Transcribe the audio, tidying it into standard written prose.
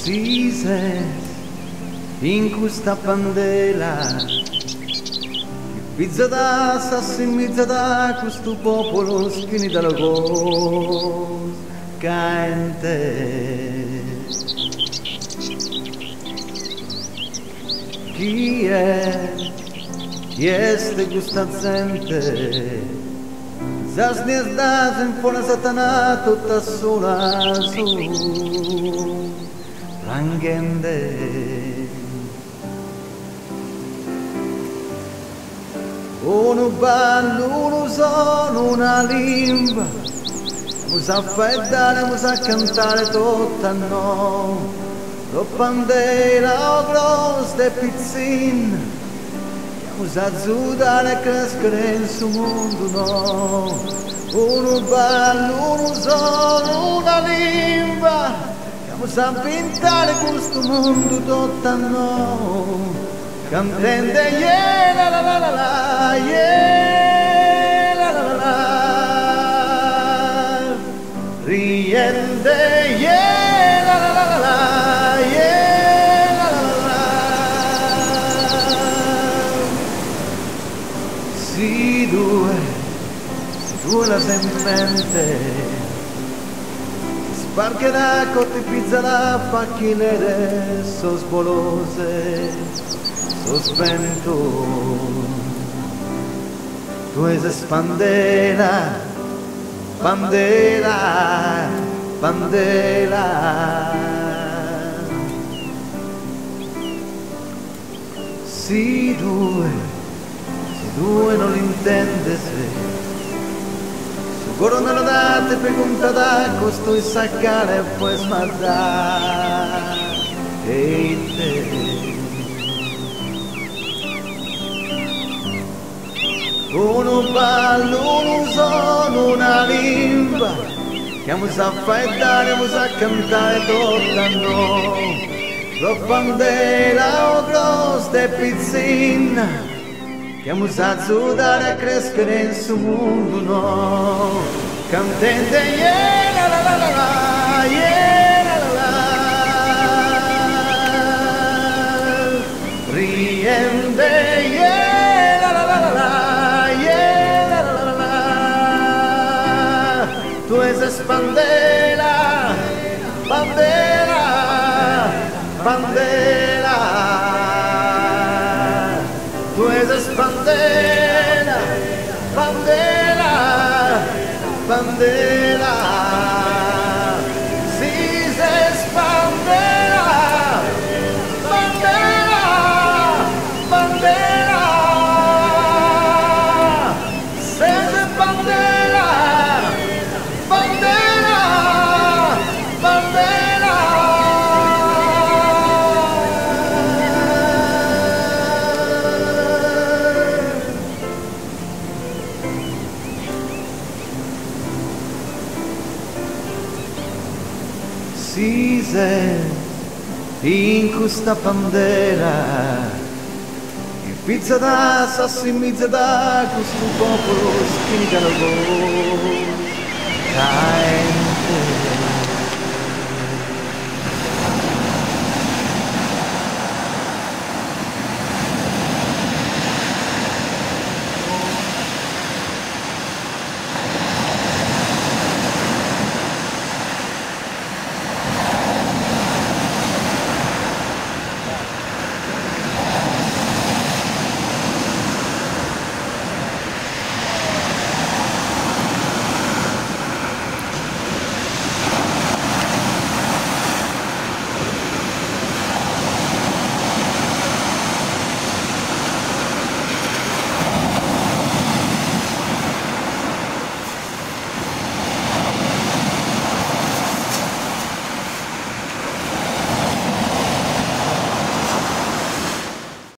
Si sente in questa pandela pizza da sassi in mezzo da questo popolo schieni dalla cosa cante. Chi è questa gente? Zasniezda in fona satana tutta sola su Langende. Uno ballo, uno sono, una lingua, musa affettare, musa cantare tutta no. Lo bandera, o grossa e pizzina, musa zudare, crescere in suo mondo no. Uno ballo, uno sono, una lingua, musa pintare questo mondo tutta no. Cantende yeah la la la la la yeah la la la la riende yeah la la la la la yeah la la la la. Si due la semente sbarcherà cotte pizza la facchinere so sbolose spento tu es bandera bandera bandera si due non intende se sicuro me lo date per conta da costo e saccare e poi smazzare e te. Uno ballo, uno sono, una lingua che musa affettare, musa cantare tutta no. Lo bandera o grossa e pizzina che musa zudare e crescere in suo mondo no. Cantente yeah la la la la la yeah la la la riende yeah tu es bandera, bandera, bandera. Tu es bandera, bandera, bandera. Si es bandera, bandera, bandera. Si es bandera. Bandera, bandera. Si sente in questa bandera il pizza da sassi in mezzo da questo popolo schinica la voce. Time